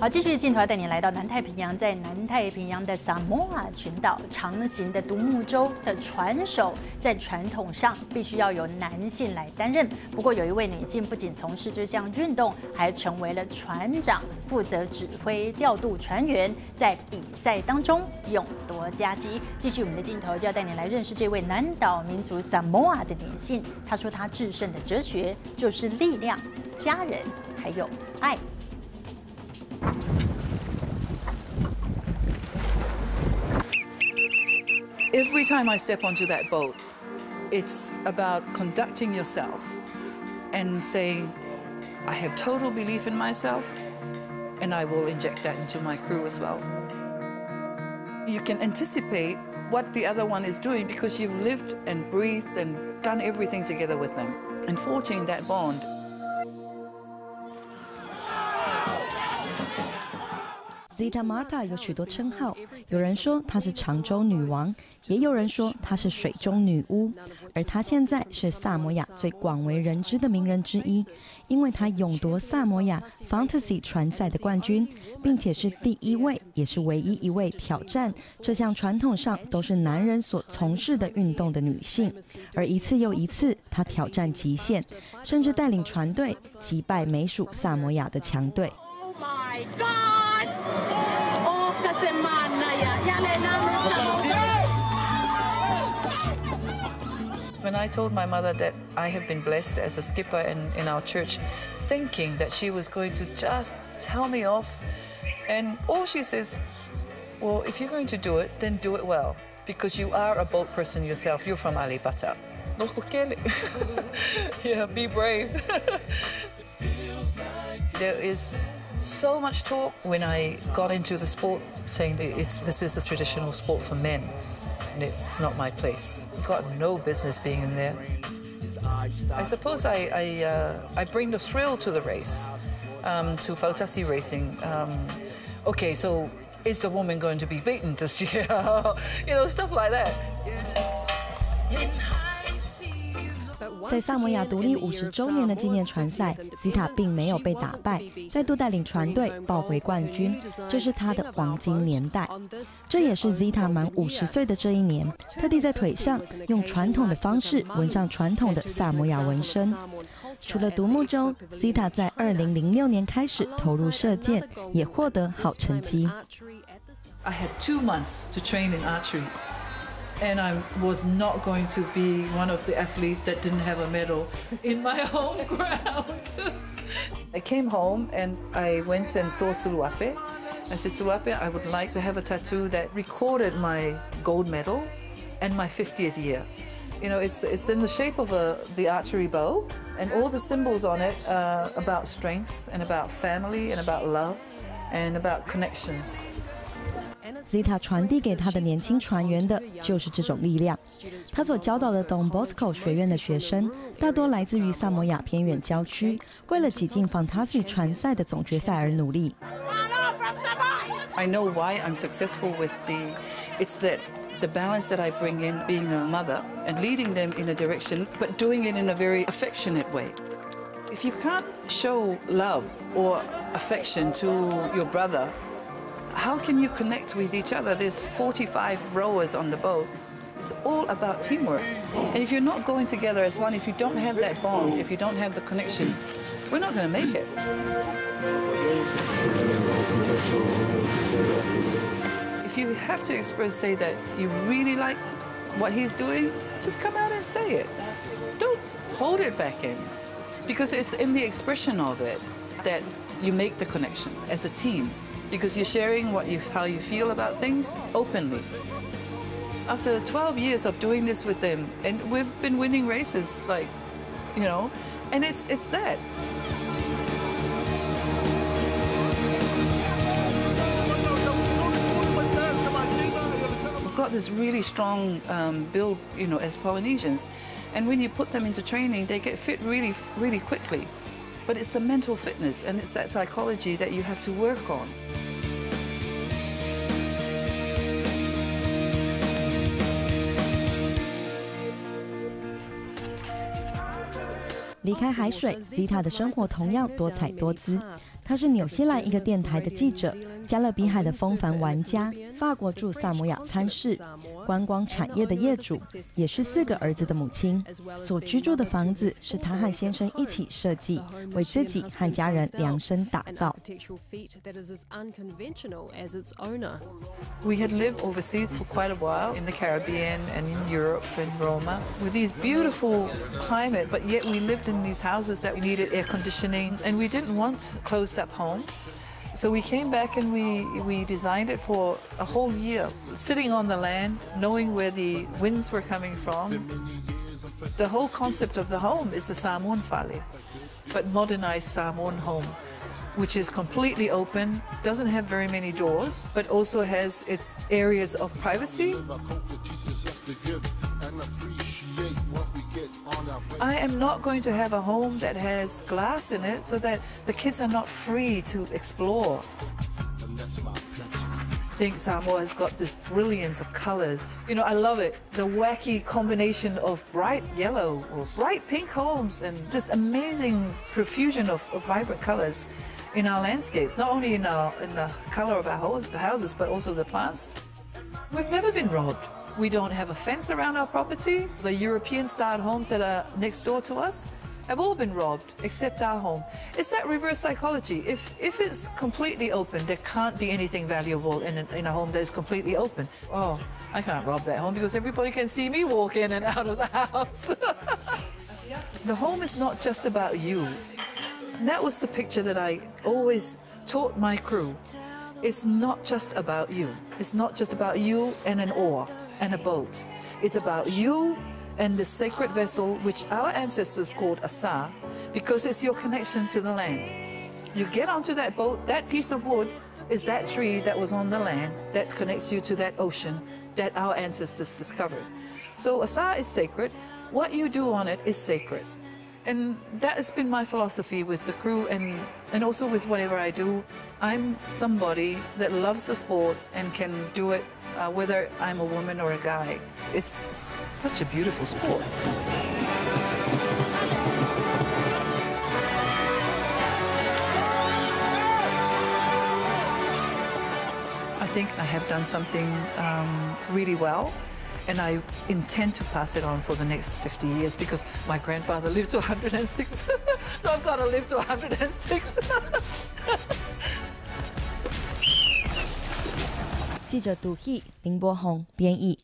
好，继续镜头带你来到南太平洋，在南太平洋的萨摩亚群岛，长形的独木舟的船手，在传统上必须要由男性来担任。不过，有一位女性不仅从事这项运动，还成为了船长，负责指挥调度船员，在比赛当中勇夺佳绩。继续我们的镜头，就要带你来认识这位南岛民族萨摩亚的女性。她说，她制胜的哲学就是力量、家人还有爱。Every time I step onto that boat, it's about conducting yourself and saying, I have total belief in myself, and I will inject that into my crew as well. You can anticipate what the other one is doing because you've lived and breathed and done everything together with them and forging that bond. Zita Martel 有许多称号，有人说她是长舟女王，也有人说她是水中女巫，而她现在是萨摩亚最广为人知的名人之一，因为她勇夺萨摩亚Fountasi船赛的冠军，并且是第一位也是唯一一位挑战这项传统上都是男人所从事的运动的女性，而一次又一次，她挑战极限，甚至带领船队击败美属萨摩亚的强队。Oh my God! When I told my mother that I have been blessed as a skipper in our church, thinking that she was going to just tell me off, and all she says, well, if you're going to do it, then do it well, because you are a boat person yourself. You're from Alibata. Yeah, be brave. There is so much talk when I got into the sport, saying that this is a traditional sport for men, and it's not my place. I've got no business being in there. I suppose I bring the thrill to the race, to Fountasi racing. Okay, so is the woman going to be beaten this year? You know, stuff like that. 在萨摩亚独立50周年的纪念船赛 ，Zita 并没有被打败，再度带领船队抱回冠军，这是她的黄金年代。这也是 Zita 满50岁的这一年，特地在腿上用传统的方式纹上传统的萨摩亚纹身。除了独木舟 ，Zita 在2006年开始投入射箭，也获得好成绩。I had 2 months to train in archery. And I was not going to be one of the athletes that didn't have a medal in my home ground. I came home and I went and saw Suluape. I said, Suluape, I would like to have a tattoo that recorded my gold medal and my 50th year. You know, it's in the shape of the archery bow, and all the symbols on it are about strength and about family and about love and about connections. Zita 传递给他的年轻船员的就是这种力量。他所教导的 Don Bosco 学院的学生，大多来自于萨摩亚偏远郊区，为了挤进 Fountasi 船赛的总决赛而努力。I know why I'm successful with it's that the balance that I bring in being a mother and leading them in a direction, but doing it in a very affectionate way. If you can't show love or affection to your brother, how can you connect with each other? There's 45 rowers on the boat. It's all about teamwork. And if you're not going together as one, if you don't have that bond, if you don't have the connection, we're not going to make it. If you have to say that you really like what he's doing, just come out and say it. Don't hold it back in. Because it's in the expression of it that you make the connection as a team. Because you're sharing how you feel about things openly. After 12 years of doing this with them, and we've been winning races, like, you know, and it's that. We've got this really strong build, you know, as Polynesians, and when you put them into training, they get fit really, really quickly. But it's the mental fitness and it's that psychology that you have to work on. 离开海水 ，Zita 的生活同样多彩多姿。她他是纽西兰一个电台的记者，加勒比海的风帆玩家，法国驻萨摩亚参事，观光产业的业主，也是4个儿子的母亲。所居住的房子是他和先生一起设计，为自己和家人量身打造。We had lived overseas for quite a while in the Caribbean and in Europe and Roma with these beautiful climate, but yet we lived in these houses that needed air conditioning and we didn't want a closed up home. So we came back and we designed it for a whole year, sitting on the land, knowing where the winds were coming from. The whole concept of the home is the Samoan Fale, but modernized Samoan home, which is completely open, doesn't have very many doors, but also has its areas of privacy. I am not going to have a home that has glass in it so that the kids are not free to explore. I think Samoa has got this brilliance of colors. You know, I love it. The wacky combination of bright yellow or bright pink homes and just amazing profusion of vibrant colors in our landscapes, not only in the color of our houses, but also the plants. We've never been robbed. We don't have a fence around our property. The European-style homes that are next door to us have all been robbed, except our home. It's that reverse psychology. If it's completely open, there can't be anything valuable in a home that is completely open. Oh, I can't rob that home because everybody can see me walk in and out of the house. The home is not just about you. And that was the picture that I always taught my crew. It's not just about you. It's not just about you and an oar and a boat. It's about you and the sacred vessel which our ancestors called a sa, because it's your connection to the land. You get onto that boat, that piece of wood is that tree that was on the land that connects you to that ocean that our ancestors discovered. So a sa is sacred. What you do on it is sacred. And that has been my philosophy with the crew and also with whatever I do. I'm somebody that loves the sport and can do it whether I'm a woman or a guy. It's such a beautiful sport. I think I have done something really well. And I intend to pass it on for the next 50 years because my grandfather lived to 106. So I've got to live to 106. 记者杜希林柏宏编译。